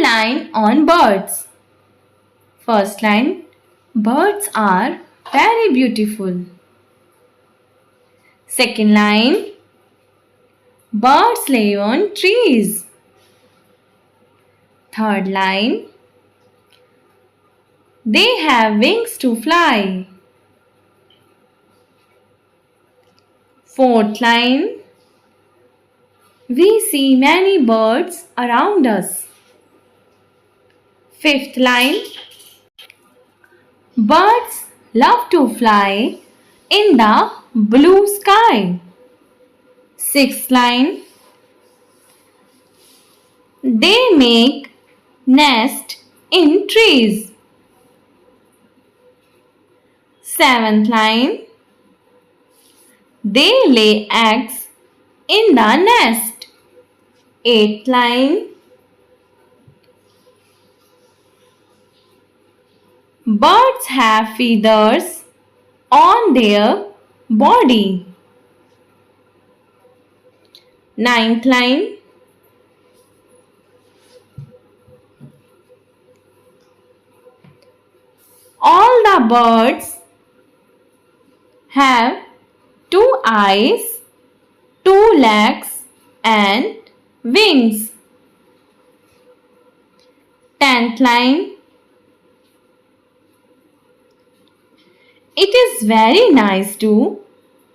line on birds. First line, birds are very beautiful. Second line, birds live on trees. Third line, they have wings to fly. Fourth line, we see many birds around us. Fifth line, birds love to fly in the blue sky. Sixth line, they make nest in trees. Seventh line, they lay eggs in the nest. Eighth line, birds have feathers on their body. Ninth line, all the birds have two eyes, two legs and wings. Tenth line, it is very nice to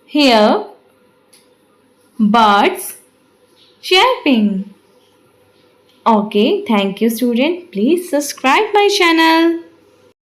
hear birds chirping. Okay, thank you student. Please subscribe my channel.